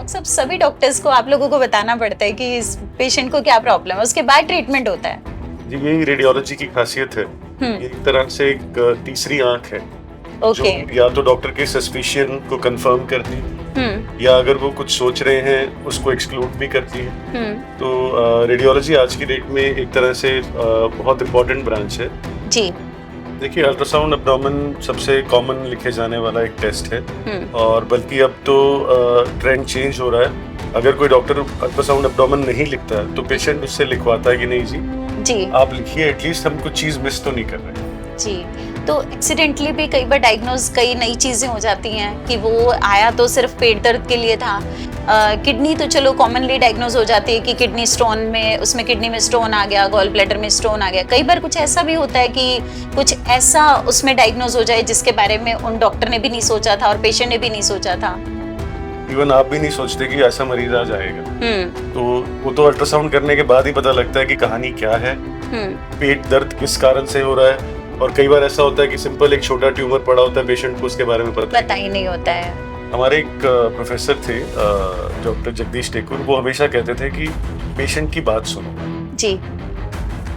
Doctor साहब सभी doctors को आप लोगों को बताना पड़ता है कि इस पेशेंट को क्या प्रॉब्लम है, उसके बाद ट्रीटमेंट होता है। जी, यही रेडियोलॉजी की खासियत है। ये एक तरह से एक तीसरी आंख है जो ओके। या तो डॉक्टर के सस्पिशन को कंफर्म करती है या अगर वो कुछ सोच रहे हैं उसको एक्सक्लूड भी करती है। तो रेडियोलॉजी आज की डेट में एक तरह से बहुत इम्पोर्टेंट ब्रांच है। जी। देखिए, अल्ट्रासाउंड एब्डोमेन सबसे कॉमन लिखे जाने वाला एक टेस्ट है और बल्कि अब तो ट्रेंड चेंज हो रहा है। अगर कोई डॉक्टर अल्ट्रासाउंड एब्डोमेन नहीं लिखता है तो पेशेंट उससे लिखवाता है कि नहीं जी आप लिखिए, एटलीस्ट हम कुछ चीज मिस तो नहीं कर रहे। जी। तो एक्सीडेंटली भी कई बार डायग्नोज कई नई चीजें हो जाती हैं कि वो आया तो सिर्फ पेट दर्द के लिए था। किडनी तो चलो कॉमनली डायग्नोज हो जाती है कि किडनी स्टोन में, उसमें किडनी में स्टोन आ गया, गॉल ब्लैडर में स्टोन आ गया। कई बार कुछ ऐसा भी होता है कि कुछ ऐसा उसमें डायग्नोज हो जाए जिसके बारे में उन डॉक्टर ने भी नहीं सोचा था और पेशेंट ने भी नहीं सोचा था। इवन आप भी नहीं सोचते कि ऐसा मरीज आ जाएगा। तो वो तो अल्ट्रासाउंड करने के बाद ही पता लगता है कि कहानी क्या है, पेट दर्द किस कारण से हो रहा है। और कई बार ऐसा होता है कि सिंपल एक छोटा ट्यूमर पड़ा होता है, पेशेंट को उसके बारे में पता ही नहीं होता है। हमारे एक प्रोफेसर थे डॉक्टर जगदीश टेकुर, वो हमेशा कहते थे कि पेशेंट की बात सुनो जी।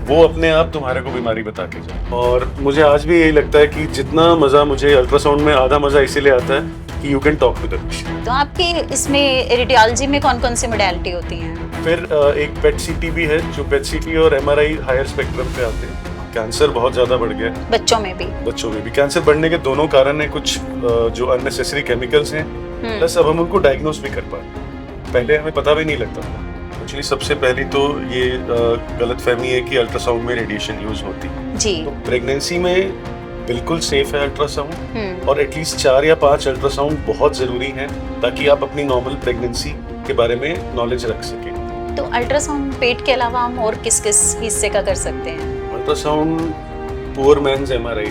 वो अपने आप तुम्हारे को बीमारी बता के जाए। और मुझे आज भी यही लगता है कि जितना मजा मुझे अल्ट्रासाउंड में, आधा मजा इसीलिए आता है कि you can talk to the patient. तो आपके इसमें रेडियोलॉजी में कौन कौन सी मोडालिटी होती हैं? फिर एक पेट सीटी भी है, जो पेट सीटी और एमआरआई हायर स्पेक्ट्रम पे आते हैं। कैंसर बहुत ज्यादा बढ़ गया है बच्चों में भी। कैंसर बढ़ने के दोनों कारण है, कुछ जो अननेसेसरी केमिकल्स हैं, प्लस अब हम उनको डायग्नोस भी कर पाए। पहले हमें पता भी नहीं लगता था। एक्चुअली सबसे पहली तो ये गलतफहमी है कि अल्ट्रासाउंड में रेडिएशन यूज होती है जी। तो प्रेगनेंसी में बिल्कुल सेफ है अल्ट्रासाउंड, और एटलीस्ट 4 या 5 अल्ट्रासाउंड बहुत जरूरी है ताकि आप अपनी नॉर्मल प्रेगनेंसी के बारे में नॉलेज रख सकें। तो अल्ट्रासाउंड पेट के अलावा हम और किस किस हिस्से का कर सकते हैं? अल्ट्रासाउंड पुअर मैन्स एमआरआई,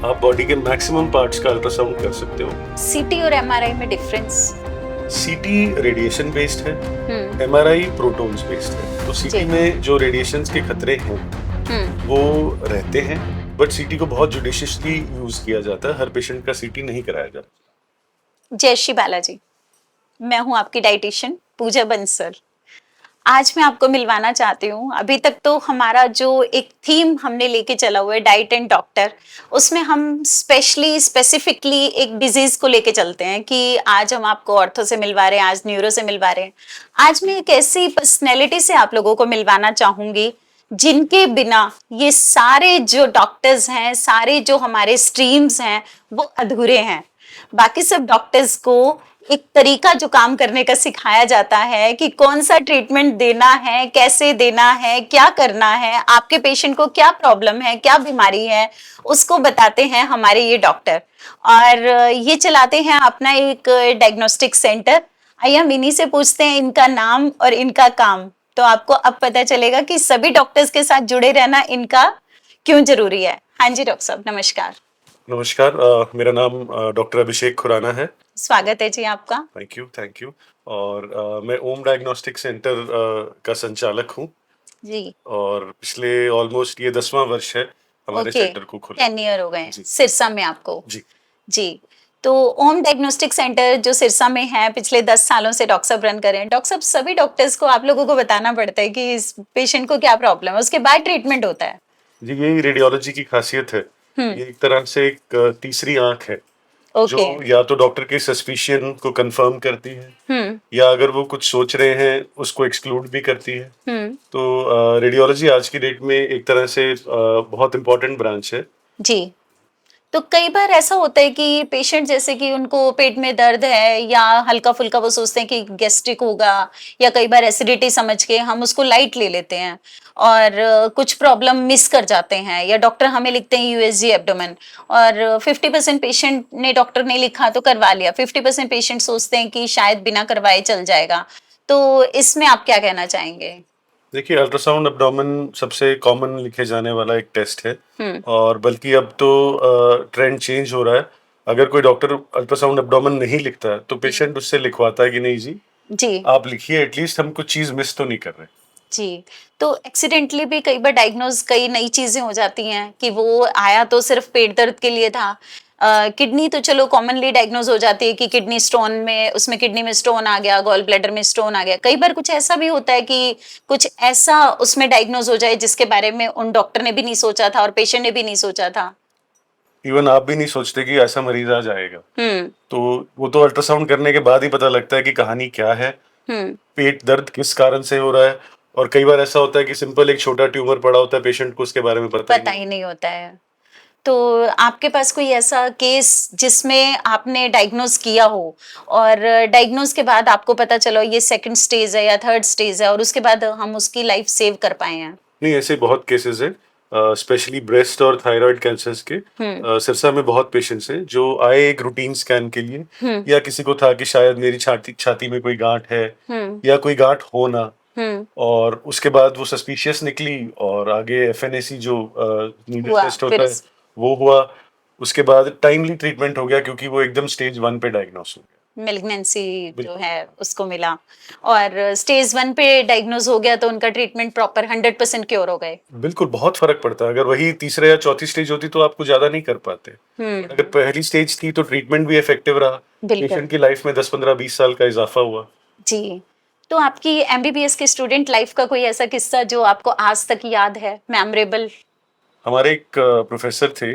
आप बॉडी के मैक्सिमम पार्ट्स का अल्ट्रासाउंड कर सकते हो। सीटी और एमआरआई में डिफरेंस? सीटी रेडिएशन बेस्ड है, एमआरआई प्रोटॉन्स बेस्ड है। तो सीटी में जो रेडिएशंस के खतरे हैं वो रहते हैं, बट सीटी को बहुत जुडिशियसली यूज किया जाता है। हर पेशेंट का सीटी नहीं कराया जाता। जय श्री बालाजी, मैं हूं आपकी डाइटिशियन पूजा बंसल। आज मैं आपको मिलवाना चाहती हूँ, अभी तक तो हमारा जो एक थीम हमने लेके चला हुआ है डाइट एंड डॉक्टर, उसमें हम स्पेसिफिकली एक डिजीज को लेके चलते हैं कि आज हम आपको ऑर्थो से मिलवा रहे हैं, आज न्यूरो से मिलवा रहे हैं। आज मैं एक ऐसी पर्सनैलिटी से आप लोगों को मिलवाना चाहूंगी जिनके बिना ये सारे जो डॉक्टर्स हैं, सारे जो हमारे स्ट्रीम्स हैं, वो अधूरे हैं। बाकी सब डॉक्टर्स को एक तरीका जो काम करने का सिखाया जाता है कि कौन सा ट्रीटमेंट देना है, कैसे देना है, क्या करना है, आपके पेशेंट को क्या प्रॉब्लम है, क्या बीमारी है, उसको बताते हैं हमारे ये डॉक्टर। और ये चलाते हैं अपना एक डायग्नोस्टिक सेंटर। आइए हम इन्हीं से पूछते हैं इनका नाम और इनका काम, तो आपको अब पता चलेगा कि सभी डॉक्टर्स के साथ जुड़े रहना इनका क्यों जरूरी है। हाँ जी डॉक्टर साहब, नमस्कार। नमस्कार, मेरा नाम डॉक्टर अभिषेक खुराना है। स्वागत है जी आपका। Thank you. और मैं ओम डायग्नोस्टिक सेंटर का संचालक हूँ जी। और पिछले ऑलमोस्ट ये 10वां वर्ष है हमारे सेंटर को खुले। 10 ईयर हो गए सिरसा में आपको जी। तो ओम डायग्नोस्टिक सेंटर जो सिरसा में है, पिछले 10 सालों से डॉक्टर साहब रन कर रहे हैं। डॉक्टर साहब सभी डॉक्टर्स को आप लोगों को बताना पड़ता है कि इस पेशेंट को क्या प्रॉब्लम है, उसके बाद ट्रीटमेंट होता है। जी, यही रेडियोलॉजी की खासियत है। ये एक तरह से एक तीसरी आंख है जो या तो डॉक्टर के सस्पिशन को कंफर्म करती है या अगर वो कुछ सोच रहे हैं उसको एक्सक्लूड भी करती है। तो रेडियोलॉजी आज की डेट में एक तरह से बहुत इम्पोर्टेंट ब्रांच है जी। तो कई बार ऐसा होता है कि पेशेंट जैसे कि उनको पेट में दर्द है या हल्का फुल्का वो सोचते हैं कि गैस्ट्रिक होगा, या कई बार एसिडिटी समझ के हम उसको लाइट ले लेते हैं और कुछ प्रॉब्लम मिस कर जाते हैं, या डॉक्टर हमें लिखते हैं यूएसजी एब्डोमेन और 50% पेशेंट ने डॉक्टर ने लिखा तो करवा लिया, 50% पेशेंट सोचते हैं कि शायद बिना करवाए चल जाएगा। तो इसमें आप क्या कहना चाहेंगे? देखिए, अल्ट्रासाउंड एब्डोमेन सबसे कॉमन लिखे जाने वाला एक टेस्ट है और बल्कि अब तो ट्रेंड चेंज हो रहा है। अगर कोई डॉक्टर अल्ट्रासाउंड एब्डोमेन नहीं लिखता है तो पेशेंट उससे लिखवाता है कि नहीं जी आप लिखिए, एटलीस्ट हम कुछ चीज मिस तो नहीं कर रहे जी। तो एक्सीडेंटली भी कई बार डायग्नोज कई नई चीजें हो जाती हैं कि वो आया तो सिर्फ पेट दर्द के लिए था। किडनी तो चलो कॉमनली डायग्नोज हो जाती है कि किडनी स्टोन में, उसमें किडनी में स्टोन आ गया, गॉल ब्लैडर में स्टोन आ गया। कई बार कुछ ऐसा भी होता है कि कुछ ऐसा उसमें डायग्नोज हो जाए जिसके बारे में उन डॉक्टर ने भी नहीं सोचा था और पेशेंट ने भी नहीं सोचा था। इवन आप भी नहीं सोचते कि ऐसा मरीज आ जाएगा। तो वो तो अल्ट्रासाउंड करने के बाद ही पता लगता है कि कहानी क्या है, पेट दर्द किस कारण से हो रहा है। और कई बार ऐसा होता है कि सिंपल एक छोटा ट्यूमर पड़ा होता है, पेशेंट को उसके बारे में पता ही नहीं होता है। तो आपके पास कोई ऐसा केस जिसमें आपने डायग्नोज किया हो और डायग्नोज के बाद आपको पता चलो ये सेकंड स्टेज है या थर्ड स्टेज है और उसके बाद हम उसकी लाइफ सेव कर पाए हैं? नहीं, ऐसे बहुत केसेस है, स्पेशली ब्रेस्ट और थायराइड कैंसर्स के। सिरसा में बहुत पेशेंट्स हैं जो आए एक रूटीन स्कैन के लिए, या किसी को था कि शायद मेरी छाती में कोई गांठ है या कोई गांठ हो ना, और उसके बाद वो सस्पिशियस निकली और आगे एफएनएसी जो नीडल टेस्ट होता है वो हुआ। उसके बाद टाइमली ट्रीटमेंट हो गया क्योंकि वो एकदम स्टेज 1 पे डायग्नोस हो गया, मेलिग्नेंसी जो है उसको मिला, और स्टेज 1 पे डायग्नोज हो गया तो उनका ट्रीटमेंट प्रॉपर 100% क्योर हो गए। बिल्कुल, बहुत फर्क पड़ता है। अगर वही तीसरे या चौथी स्टेज होती तो आपको ज्यादा नहीं कर पाते। अगर पहली स्टेज थी तो ट्रीटमेंट भी इफेक्टिव रहा, पेशेंट की लाइफ में 10-15-20 साल का इजाफा हुआ। जी। तो आपकी एमबीबीएस के स्टूडेंट लाइफ का कोई ऐसा किस्सा जो आपको आज तक याद है, मेमोरेबल? हमारे एक प्रोफेसर थे,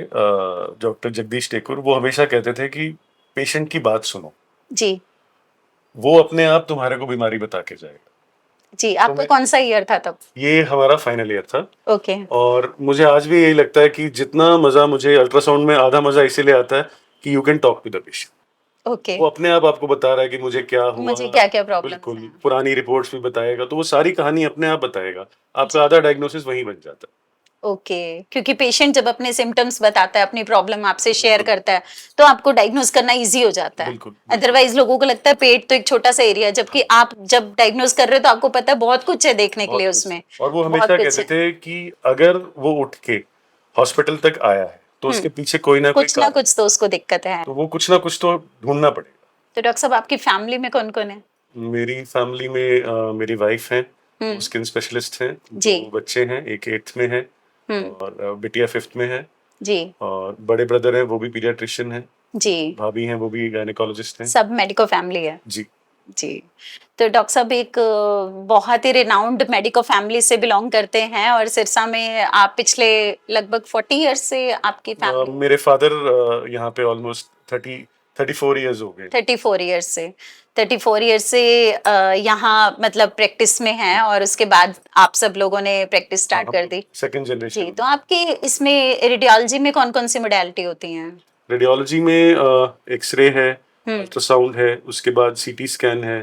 डॉक्टर जगदीश टेकुर, वो हमेशा कहते थे कि पेशेंट की बात सुनो जी। वो अपने आप तुम्हारे को बीमारी बता के जाएगा। जी। आपका कौन सा ईयर था तब? ये हमारा फाइनल ईयर था। ओके। और मुझे आज भी यही लगता है कि जितना मजा मुझे अल्ट्रासाउंड में, आधा मजा इसीलिए आता है कि you can talk to the patient. Okay. वो अपने आप आपको बता रहा है कि मुझे क्या हुआ, मुझे क्या क्या प्रॉब्लम है। बिल्कुल, पुरानी रिपोर्ट्स भी बताएगा, तो वो सारी कहानी अपने आप बताएगा। आपका आधा डायग्नोसिस वहीं बन जाता है। ओके। क्योंकि पेशेंट जब अपने सिम्टम्स बताता है, अपनी प्रॉब्लम आपसे शेयर करता है, तो आपको डायग्नोज करना इजी हो जाता है। अदरवाइज लोगों को लगता है पेट तो एक छोटा सा एरिया, जबकि आप जब डायग्नोज कर रहे हो तो आपको पता है बहुत कुछ है देखने के लिए उसमें। और वो हमेशा कहते थे कि अगर वो उठ के हॉस्पिटल तक आया है तो उसके पीछे कोई ना कुछ तो उसको दिक्कत है, तो वो कुछ ना कुछ तो ढूंढना पड़ेगा। तो डॉक्टर साहब आपकी फैमिली में कौन कौन है? मेरी फैमिली में मेरी वाइफ है, स्किन स्पेशलिस्ट हैं, 2 बच्चे हैं, एक 8th में है और बिटिया 5th में है जी, और बड़े ब्रदर हैं वो भी पीडियाट्रिशियन हैं जी, भाभी हैं वो भी गायनेकोलॉजिस्ट हैं। सब मेडिको फैमिली है जी। जी। तो डॉक्टर साहब एक बहुत ही रिनाउंड मेडिको फैमिली से बिलोंग करते हैं और सिरसा में आप पिछले लगभग 40 इयर्स से आपकी फैमिली? मेरे फादर यहाँ पे ऑलमोस्ट 34 इयर्स हो गए। 34 इयर्स से 34 इयर्स से यहाँ मतलब प्रैक्टिस में हैं और उसके बाद आप सब लोगों ने प्रैक्टिस स्टार्ट कर दी। Second generation. जी। तो आपके इसमें रेडियोलॉजी में कौन कौन सी मोडालिटी होती हैं? रेडियोलॉजी में एक्सरे है, अल्ट्रासाउंड है, उसके बाद सीटी स्कैन है,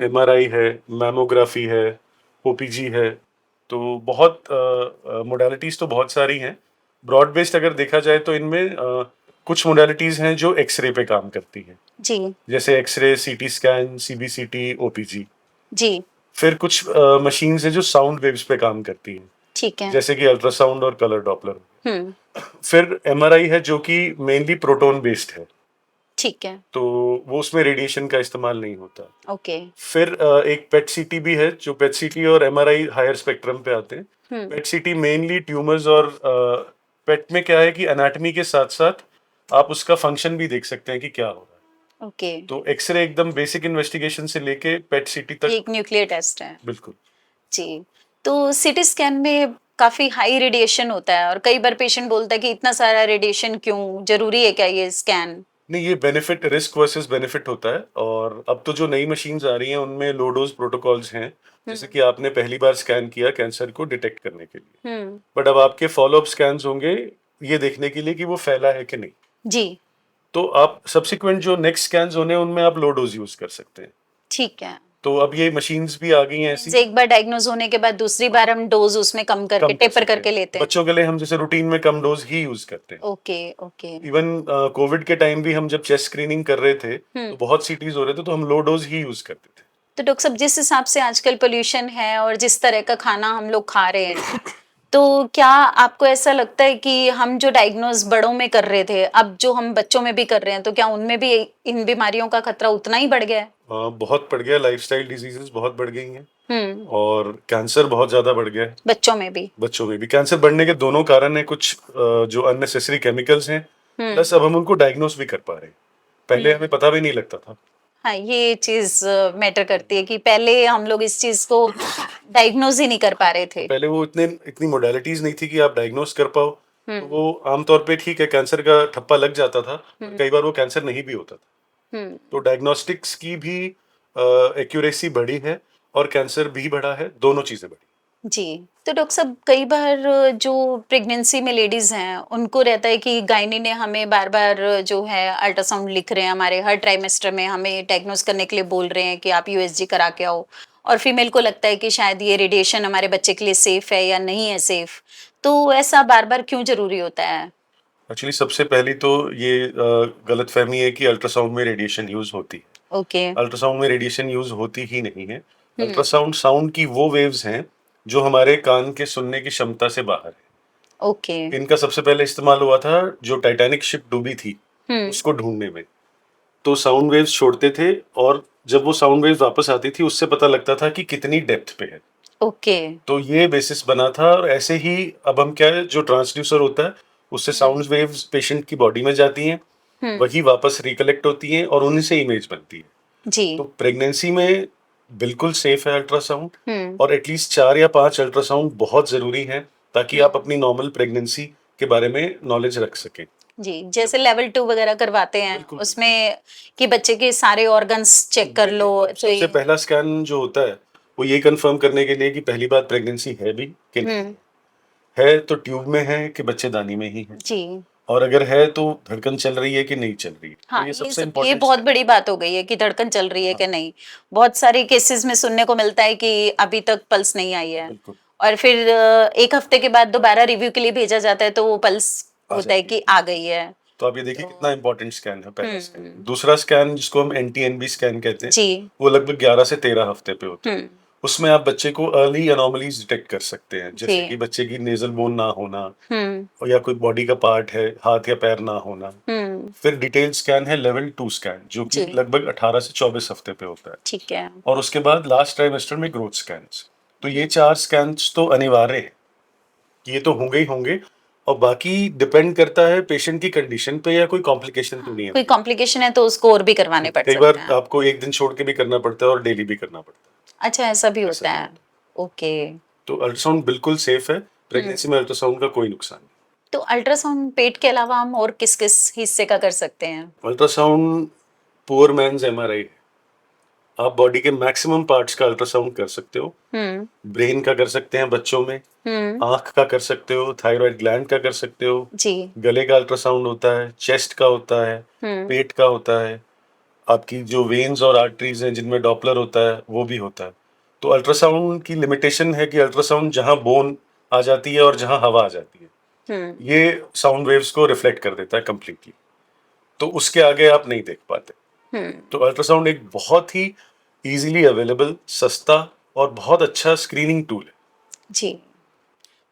एमआरआई है, मैमोग्राफी है, ओपीजी है। तो बहुत मोडालिटीज तो बहुत सारी हैं। ब्रॉड बेस्ड अगर देखा जाए तो इनमें कुछ मोडालिटीज हैं जो एक्सरे पे काम करती हैं जी, जैसे x ray, CT scan, CBCT, OPG जी। फिर कुछ मशीन्स हैं जो साउंड वेव्स पे काम करती हैं, ठीक है। जैसे कि अल्ट्रासाउंड और कलर डॉपलर। फिर एमआरआई है जो कि मेनली प्रोटॉन बेस्ड है, ठीक है, तो वो उसमें रेडिएशन का इस्तेमाल नहीं होता। ओके। फिर एक पेट सीटी भी है, जो पेट सीटी और एमआरआई हायर स्पेक्ट्रम पे आते हैं। पेट सीटी मेनली ट्यूमर्स और पेट में क्या है कि एनाटॉमी के साथ साथ आप उसका फंक्शन भी देख सकते हैं कि क्या हो रहा है। ओके। तो एक्सरे एकदम बेसिक इन्वेस्टिगेशन से लेके पेट सीटी तक एक न्यूक्लियर टेस्ट है। बिल्कुल जी। तो सीटी स्कैन में काफी हाई रेडिएशन होता है और कई बार पेशेंट बोलता है कि इतना सारा रेडिएशन क्यों, जरूरी है क्या ये स्कैन? नहीं, ये बेनिफिट, रिस्क वर्सेस बेनिफिट होता है। और अब तो जो नई मशीन्स आ रही हैं उनमें लो डोज प्रोटोकॉल्स हैं, जैसे कि आपने पहली बार स्कैन किया कैंसर को डिटेक्ट करने के लिए, बट अब आपके फॉलो अप स्कैन्स होंगे ये देखने के लिए कि वो फैला है कि नहीं। जी। तो आप सब्सिक्वेंट जो नेक्स्ट स्कैन्स होने उनमें आप लो डोज यूज कर सकते हैं। ठीक है। तो अब ये मशीन्स भी आ गई हैं ऐसी, एक बार डायग्नोज होने के बाद दूसरी बार हम डोज उसमें कम करके टेपर करके लेते हैं। बच्चों के लिए हम जैसे रूटीन में कम डोज ही यूज करते हैं। Okay, okay. इवन कोविड के टाइम भी हम जब चेस्ट स्क्रीनिंग कर रहे थे तो बहुत सीटीज हो रहे थे तो हम लो डोज ही यूज करते थे। तो डॉक्टर साहब जिस हिसाब से आजकल पोल्यूशन है और जिस तरह का खाना हम लोग खा रहे हैं, तो क्या आपको ऐसा लगता है कि हम जो डायग्नोज बड़ों में कर रहे थे अब जो हम बच्चों में भी कर रहे हैं, तो क्या उनमें भी इन बीमारियों का खतरा उतना ही बढ़ गया है? बहुत बढ़ गया, लाइफस्टाइल डिजीजेस बहुत बढ़ गई हैं और कैंसर बहुत ज्यादा बढ़ गया है। बच्चों में भी कैंसर बढ़ने के दोनों कारण है। कुछ जो अननेसेसरी केमिकल्स हैं प्लस अब हम उनको डायग्नोस भी कर पा रहे हैं, पहले हमें पता भी नहीं लगता था। हाँ, ये चीज मैटर करती है कि पहले हम लोग इस चीज को डायग्नोज ही नहीं कर पा रहे थे। पहले वो इतनी मोडालिटीज नहीं थी कि आप डायग्नोस कर पाओ, तो वो आमतौर पे ठीक है कैंसर का ठप्पा लग जाता था, पर कई बार वो कैंसर नहीं भी होता था। तो डायग्नोस्टिक्स की भी एक्यूरेसी बढ़ी है और कैंसर भी बढ़ा है, दोनों चीजें बढ़ी। जी, तो डॉक्टर साहब कई बार जो प्रेगनेंसी में लेडीज हैं उनको रहता है कि गायनी ने हमें बार बार जो है अल्ट्रासाउंड लिख रहे हैं, हमारे हर ट्राइमेस्टर में हमें डायग्नोस करने के लिए बोल रहे हैं कि आप यूएसजी करा के आओ, और फीमेल को लगता है कि शायद ये रेडिएशन हमारे बच्चे के लिए सेफ है या नहीं है सेफ, तो ऐसा बार बार क्यों जरूरी होता है? एक्चुअली सबसे पहली तो ये गलतफहमी है कि अल्ट्रासाउंड में रेडिएशन यूज होती है। ओके। अल्ट्रासाउंड में रेडिएशन यूज होती ही नहीं है। अल्ट्रासाउंड साउंड की वो वेव्स हैं जो हमारे कान के सुनने की क्षमता से बाहर है। ओके। इनका सबसे पहले इस्तेमाल हुआ था जो टाइटैनिक शिप डूबी थी उसको ढूंढने में, तो साउंड वेव्स छोड़ते थे और जब वो साउंड वेव्स वापस आती थी उससे पता लगता था कि कितनी डेप्थ पे है। ओके। तो ये बेसिस बना था, और ऐसे ही अब हम क्या है, जो ट्रांसड्यूसर होता है उससे साउंड वेव्स पेशेंट की बॉडी में जाती हैं, वही वापस रिकलेक्ट होती हैं और उन्हीं से इमेज बनती है। जी। तो प्रेगनेंसी में बिल्कुल सेफ है अल्ट्रासाउंड, और एटलीस्ट 4 या 5 अल्ट्रासाउंड बहुत जरूरी है ताकि आप अपनी नॉर्मल प्रेगनेंसी के बारे में नॉलेज रख सकें। जी, जैसे लेवल 2 वगैरह करवाते हैं उसमें कि बच्चे के सारे ऑर्गन्स चेक कर लो, तो सबसे पहला स्कैन जो होता है वो ये कंफर्म करने के लिए कि पहली बात प्रेगनेंसी है भी कि नहीं है, तो ट्यूब में है कि बच्चेदानी में ही है जी। और अगर है तो धड़कन चल रही है कि नहीं चल रही है। हाँ, तो ये सबसे ये इम्पोर्टेंट बहुत बड़ी बात हो गई है कि धड़कन चल रही है कि नहीं। बहुत सारे केसेस में सुनने को मिलता है कि अभी तक पल्स नहीं आई है, और फिर एक हफ्ते के बाद दोबारा रिव्यू के लिए भेजा जाता है तो वो पल्स होता है कि आ गई है। तो आप ये देखिए कितना इंपॉर्टेंट स्कैन है पहला स्कैन। दूसरा स्कैन जिसको हम NT-NB स्कैन कहते हैं जी। वो लगभग 11 से 13 हफ्ते पे होता है। उसमें आप बच्चे को अर्ली एनोमलीज डिटेक्ट कर सकते हैं, जैसे कि बच्चे की नेजल बोन ना होना, और या कोई बॉडी का पार्ट है, हाथ या पैर ना होना। फिर डिटेल स्कैन है लेवल 2 स्कैन जो कि लगभग 18 से 24 हफ्ते पे होता है। ठीक है। और उसके बाद लास्ट ट्राइमेस्टर में ग्रोथ स्कैन्स। तो ये 4 स्कैन्स तो अनिवार्य है, ये तो होंगे ही होंगे, और बाकी डिपेंड करता है पेशेंट की कंडीशन पे या कोई कॉम्प्लिकेशन तो नहीं है। कोई कॉम्प्लिकेशन है तो उसको और भी करवाने पड़ सकते हैं। कई हैं। बार आपको एक दिन छोड़ के भी करना पड़ता है और डेली भी करना पड़ता है। अच्छा, ऐसा भी होता है। ओके। तो अल्ट्रासाउंड बिल्कुल सेफ है, प्रेगनेंसी में अल्ट्रासाउंड का कोई नुकसान नहीं। तो अल्ट्रासाउंड पेट के अलावा हम और किस किस हिस्से का कर सकते हैं? अल्ट्रासाउंड पुअर मैन्स MRI है। आप बॉडी के मैक्सिमम पार्ट्स का अल्ट्रासाउंड कर सकते हो। ब्रेन का कर सकते हैं बच्चों में, आंख का कर सकते हो, थायराइड ग्लैंड का कर सकते हो जी। गले का अल्ट्रासाउंड होता है, चेस्ट का होता है, पेट का होता है, आपकी जो वेन्स और आर्टरीज हैं जिनमें डॉपलर होता है वो भी होता है। तो अल्ट्रासाउंड की लिमिटेशन है कि अल्ट्रासाउंड जहां बोन आ जाती है और जहां हवा आ जाती है, ये साउंड वेव्स को रिफ्लेक्ट कर देता है कंप्लीटली, तो उसके आगे आप नहीं देख पाते। तो अल्ट्रासाउंड एक बहुत ही इजीली अवेलेबल, सस्ता और बहुत अच्छा स्क्रीनिंग टूल है। जी।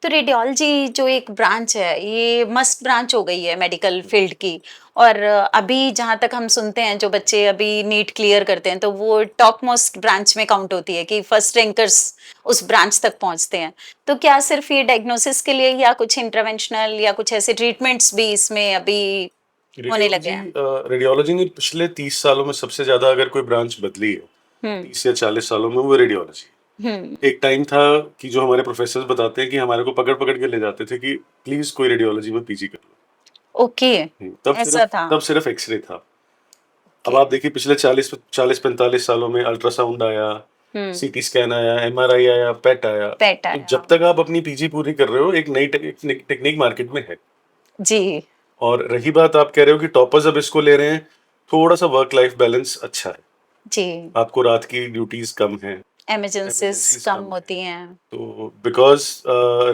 तो रेडियोलॉजी जो एक ब्रांच है ये मस्ट ब्रांच हो गई है मेडिकल फील्ड की, और अभी जहाँ तक हम सुनते हैं जो बच्चे अभी नीट क्लियर करते हैं तो वो टॉप मोस्ट ब्रांच में काउंट होती है कि फर्स्ट रैंकर्स उस ब्रांच तक पहुँचते हैं। तो क्या सिर्फ ये डायग्नोसिस के लिए या कुछ इंटरवेंशनल या कुछ ऐसे ट्रीटमेंट्स भी इसमें अभी होने लगे हैं? रेडियोलॉजी ने पिछले 30 सालों में सबसे ज्यादा अगर कोई ब्रांच बदली है 30 या 40 सालों में, वो रेडियोलॉजी। एक टाइम था कि जो हमारे प्रोफेसर बताते हैं कि हमारे को पकड़ पकड़ के ले जाते थे कि प्लीज कोई रेडियोलॉजी में PG कर लो। ओके। तब सिर्फ एक्सरे था। अब आप देखिए पिछले 40-45 सालों में अल्ट्रासाउंड आया, CT स्कैन आया, MRI आया, पेट आया। तो जब तक आप अपनी PG पूरी कर रहे हो एक नई टेक्निक मार्केट में है जी। और रही बात आप कह रहे हो कि टॉपर्स अब इसको ले रहे हैं, थोड़ा सा वर्क लाइफ बैलेंस अच्छा है जी, आपको, रात की ड्यूटीज कम है, इमरजेंसीज कम होती हैं, तो बिकॉज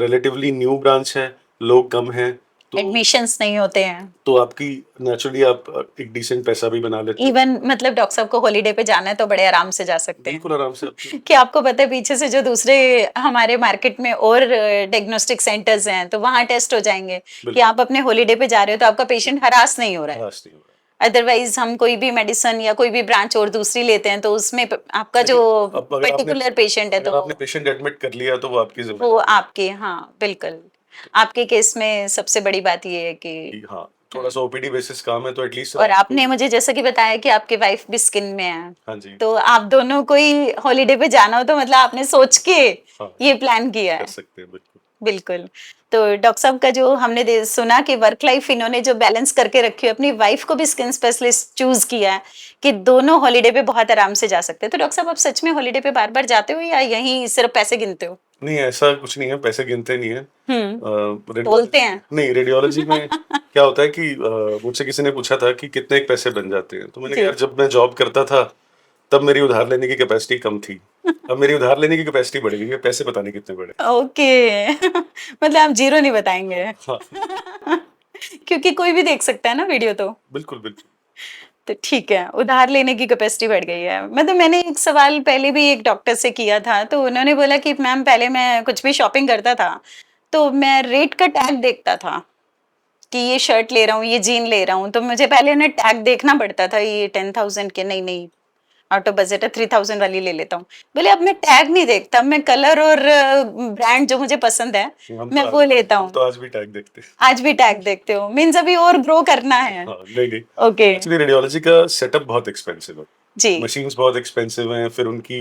रिलेटिवली न्यू ब्रांच है, लोग कम हैं, तो एडमिशंस नहीं होते हैं, तो आपकी नेचुरली आप एक डिसेंट पैसा भी बना लेते हो। इवन मतलब डॉक्टर साहब को हॉलीडे पे जाना है तो बड़े आराम से जा सकते हैं। बिल्कुल आराम से। कि आपको पता है पीछे से जो दूसरे हमारे मार्केट में और डायग्नोस्टिक सेंटर्स हैं तो वहाँ टेस्ट हो जाएंगे कि आप अपने हॉलीडे पे जा रहे हो तो आपका पेशेंट हरास नहीं हो रहा है। अदरवाइज हम कोई भी मेडिसिन या कोई भी ब्रांच और दूसरी लेते हैं तो उसमें आपका जो पर्टिकुलर पेशेंट है तो आपने पेशेंट एडमिट कर लिया तो वो आपकी वो आपके, हाँ बिल्कुल, आपके केस में सबसे बड़ी बात ये है कि हाँ, थोड़ा सा ओपीडी बेसिस काम है तो एटलीस्ट और आपने मुझे जैसा कि बताया कि आपकी वाइफ भी स्किन में है, हाँ जी, तो आप दोनों को ही हॉलीडे पे जाना हो तो मतलब आपने सोच के हाँ, ये प्लान किया कर है। सकते हैं बिल्कुल। बिल्कुल। तो डॉक्टर साहब का जो हमने सुना कि वर्क लाइफ इन्होंने जो बैलेंस करके रखी है, अपनी वाइफ को भी स्किन स्पेशलिस्ट चूज किया है कि दोनों हॉलीडे पे बहुत आराम से जा सकते हैं। तो डॉक्टर साहब आप सच में हॉलीडे पे बार बार जाते हो या यहीं सिर्फ पैसे गिनते हो? नहीं, ऐसा कुछ नहीं है, पैसे गिनते नहीं है। तोलते हैं? नहीं, रेडियोलॉजी में क्या होता है कि मुझसे किसी ने पूछा था कि कितने पैसे बन जाते हैं, तो मैंने कहा जी। यार जब मैं जॉब करता था तब मेरी उधार लेने की कैपेसिटी कम थी, अब मेरी उधार लेने की कैपेसिटी बढ़ गई है, पैसे पता नहीं कितने बढ़े। ओके। मतलब आप जीरो नहीं बताएंगे। हाँ, क्योंकि कोई भी देख सकता है ना वीडियो तो। बिल्कुल बिल्कुल। तो ठीक है, उधार लेने की कैपेसिटी बढ़ गई है। मतलब मैंने एक सवाल पहले भी एक डॉक्टर से किया था, तो उन्होंने बोला कि मैम पहले मैं कुछ भी शॉपिंग करता था, तो मैं रेट का टैग देखता था कि ये शर्ट ले रहा हूँ, ये जीन ले रहा हूँ, तो मुझे पहले उन्हें टैग देखना पड़ता था, ये 10,000 के, नहीं नहीं आउट ऑफ बजट है, 3,000 वाली ले लेता हूँ। बोले अब मैं टैग नहीं देखता, मैं कलर और ब्रांड जो मुझे पसंद है मैं वो लेता हूँ। तो आज भी टैग देखते हैं। आज भी टैग देखते हो, मीन्स अभी और ग्रो करना है। हाँ, नहीं नहीं, ओके। एक्चुअली रेडियोलॉजी का सेटअप बहुत एक्सपेंसिव है, जी। मशीन्स बहुत एक्सपेंसिव हैं, फिर उनकी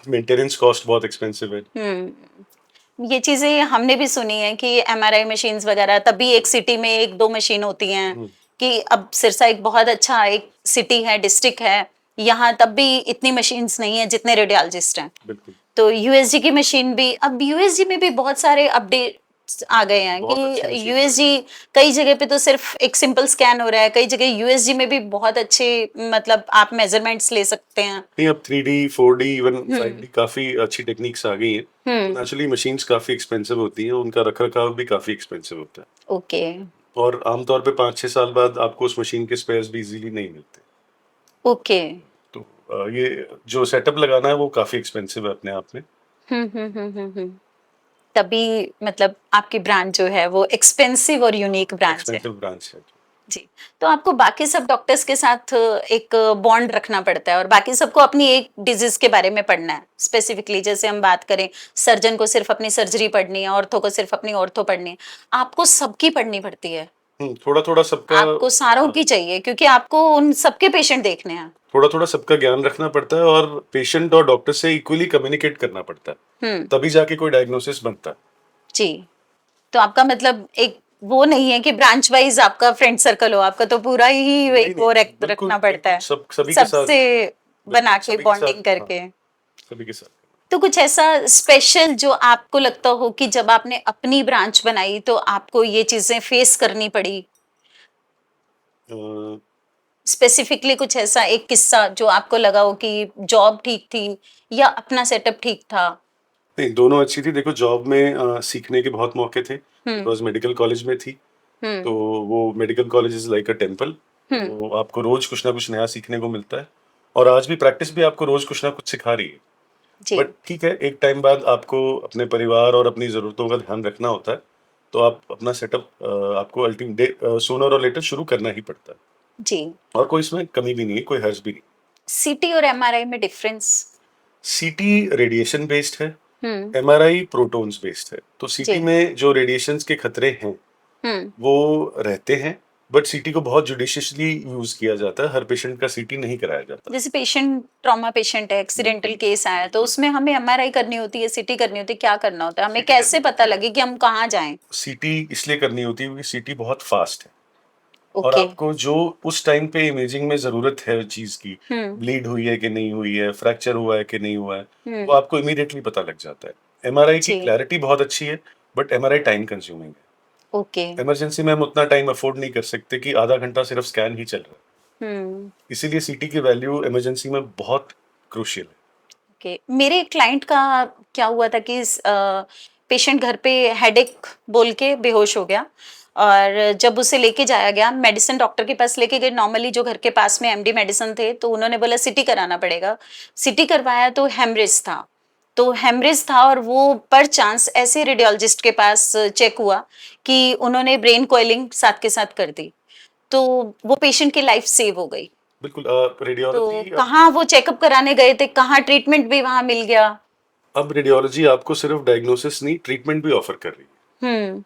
मेंटेनेंस कॉस्ट बहुत एक्सपेंसिव है। ये चीजें हमने भी सुनी है कि एमआरआई मशीन्स वगैरह, तभी एक सिटी में एक दो मशीन होती हैं, कि अब सिरसा एक बहुत अच्छा एक सिटी है, डिस्ट्रिक्ट है, यहाँ तब भी इतनी मशीन्स नहीं है जितने रेडियोलॉजिस्ट हैं। बिल्कुल। तो यूएसजी की मशीन भी, अब यूएसजी में भी बहुत सारे अपडेट्स आ गए हैं बहुत अच्छी कि मशीन यूएसजी कई जगह पे तो सिर्फ एक सिंपल स्कैन हो रहा है, कई जगह यूएसजी में भी बहुत अच्छे मतलब आप मेजरमेंट्स ले सकते हैं। नहीं, अब 3D 4D इवन 5D काफी अच्छी टेक्निक्स आ गई हैं, तो नेचुरली मशीन्स काफी एक्सपेंसिव होती हैं, उनका रखरखाव भी काफी एक्सपेंसिव होता है, ओके। और आमतौर पे 5-6 साल बाद आपको उस मशीन के स्पेयर्स भी इजीली नहीं मिलते। ओके। तो ये जो सेटअप लगाना है वो काफी एक्सपेंसिव है अपने आप में। तभी मतलब आपकी ब्रांच जो है वो एक्सपेंसिव और यूनिक ब्रांच है। एक्सपेंसिव ब्रांच है जी। तो आपको बाकी सब डॉक्टर्स के साथ एक बॉन्ड रखना पड़ता है और बाकी सबको अपनी एक डिजीज के बारे में पढ़ना है स्पेसिफिकली। जैसे हम बात करें, सर्जन को सिर्फ अपनी सर्जरी पढ़नी है, ऑर्थो को सिर्फ अपनी ऑर्थो पढ़नी है, आपको सबकी पढ़नी पड़ती है। थोड़ा थोड़ा सबका, आपको सारों की चाहिए क्योंकि आपको उन सबके पेशेंट देखने हैं। थोड़ा थोड़ा सबका ज्ञान रखना पड़ता है और पेशेंट और डॉक्टर से इक्वली कम्युनिकेट करना पड़ता है, तभी जाके कोई डायग्नोसिस बनता है। जी। तो आपका मतलब एक वो नहीं है कि ब्रांच वाइज आपका फ्रेंड सर्कल हो, आपका तो पूरा ही एक वो रखना पड़ता है, सभी के साथ सबसे बना के सभी के बॉन्डिंग साथ, करके। हाँ, सभी के साथ। तो कुछ ऐसा स्पेशल जो आपको लगता हो कि जब आपने अपनी ब्रांच बनाई तो आपको ये चीजें फेस करनी पड़ी, स्पेसिफिकली कुछ ऐसा एक किस्सा जो आपको लगा हो कि जॉब ठीक थी या अपना सेटअप ठीक था? नहीं, दोनों अच्छी थी। देखो, जॉब में सीखने के बहुत मौके थे, बिकॉज मेडिकल कॉलेज में थी, तो वो medical college is like a temple, तो आपको रोज कुछ ना कुछ नया सीखने को मिलता है, और आज भी प्रैक्टिस भी आपको रोज कुछ ना कुछ सिखा रही है। बट ठीक है, एक टाइम बाद आपको अपने परिवार और अपनी जरूरतों का ध्यान रखना होता है, तो आप अपना सेटअप आपको अल्टीमेट सूनर और लेटर शुरू करना ही पड़ता है जी। और कोई इसमें कमी भी नहीं है, कोई हर्ज भी नहीं। सीटी और एमआरआई में डिफरेंस? सीटी रेडिएशन बेस्ड है, एमआरआई प्रोटॉन्स बेस्ड है। तो सीटी में जो रेडिएशंस के खतरे हैं वो रहते हैं, बट सीटी को बहुत जुडिशियसली यूज किया जाता है, हर पेशेंट का सीटी नहीं कराया जाता। जैसे पेशेंट ट्रॉमा पेशेंट है, एक्सीडेंटल केस आया, तो उसमें हमें एमआरआई करनी होती है, सीटी करनी होती है, क्या करना होता है, हमें कैसे पता लगे कि हम कहाँ जाएं? सीटी इसलिए करनी होती है क्योंकि सीटी बहुत फास्ट है, और आपको जो उस टाइम पे इमेजिंग में जरूरत है चीज की, ब्लीड हुई है कि नहीं हुई है, फ्रैक्चर हुआ है कि नहीं हुआ है, वो आपको इमीडिएटली पता लग जाता है। एमआरआई की क्लैरिटी बहुत अच्छी है, बट एमआरआई टाइम कंज्यूमिंग है। इमरजेंसी में हम उतना टाइम अफोर्ड नहीं कर सकते कि आधा घंटा सिर्फ स्कैन ही चल रहा है, इसीलिए सीटी की वैल्यू इमरजेंसी में बहुत क्रूशियल है। मेरे क्लाइंट का क्या हुआ था कि पेशेंट घर पे हेडेक बोल के बेहोश हो गया, और जब उसे लेके जाया गया मेडिसिन डॉक्टर के पास लेके गए, नॉर्मली जो घर के पास में एमडी मेडिसिन थे, तो उन्होंने बोला सिटी कराना पड़ेगा। सिटी करवाया तो हेमरेज था और वो पर चांस ऐसे रेडियोलॉजिस्ट के पास चेक हुआ कि उन्होंने ब्रेन कॉइलिंग साथ के साथ कर दी, तो वो पेशेंट की लाइफ सेव हो गई। बिल्कुल। रेडियोलॉजी तो कहाँ वो चेकअप कराने गए थे, कहाँ ट्रीटमेंट भी वहां मिल गया। अब रेडियोलॉजी आपको सिर्फ डायग्नोसिस नहीं, ट्रीटमेंट भी ऑफर कर रही है।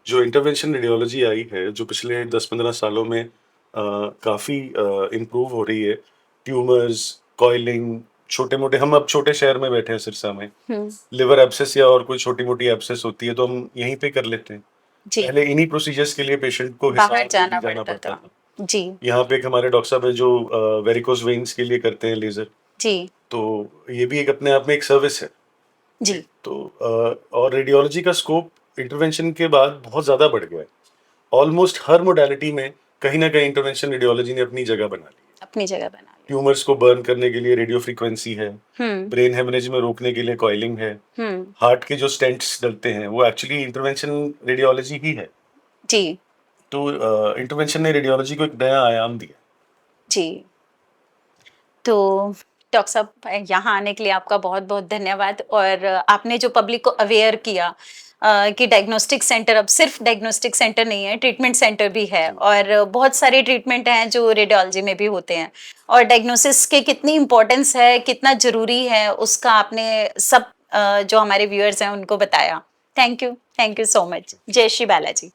जो इंटरवेंशन रेडियोलॉजी आई है, जो पिछले 10-15 सालों में काफ़ी इम्प्रूव हो रही है। ट्यूमर्स, कॉइलिंग, छोटे मोटे, हम अब छोटे शहर में बैठे हैं सिरसा में, लिवर एब्सेस या और कोई छोटी मोटी एब्सेस होती है तो हम यहीं पे कर लेते हैं। जी पहले इन्हीं प्रोसीजर्स के लिए पेशेंट को बाहर हिसार जाना दिल्ली पड़ता था। जी यहाँ पे एक हमारे डॉक्टर साहब हैं जो वेरिकोस वेन्स के लिए करते हैं लेजर, जी तो ये भी एक अपने आप में एक सर्विस है। जी तो और रेडियोलॉजी का स्कोप इंटरवेंशन के बाद बहुत ज़्यादा बढ़ गया है। ऑलमोस्ट हर मोडालिटी में कहीं ना कहीं इंटरवेंशन रेडियोलॉजी ने अपनी जगह बना ली है। अपनी जगह बना ली। ट्यूमर्स को बर्न करने के लिए रेडियो फ्रीक्वेंसी है, ब्रेन हेमरेज में रोकने के लिए कॉइलिंग है, हार्ट के जो स्टेंट्स डलते हैं वो एक्चुअली इंटरवेंशन रेडियोलॉजी ही है। जी तो इंटरवेंशन ने रेडियोलॉजी को एक नया आयाम दिया। जी तो डॉक्टर साहब यहाँ आने के लिए आपका बहुत बहुत धन्यवाद। और आपने जो पब्लिक को अवेयर किया कि डायग्नोस्टिक सेंटर अब सिर्फ डायग्नोस्टिक सेंटर नहीं है, ट्रीटमेंट सेंटर भी है और बहुत सारे ट्रीटमेंट हैं जो रेडियोलॉजी में भी होते हैं और डायग्नोसिस के कितनी इम्पोर्टेंस है, कितना ज़रूरी है, उसका आपने सब जो हमारे व्यूअर्स हैं उनको बताया। Thank you so much. जय श्री बालाजी।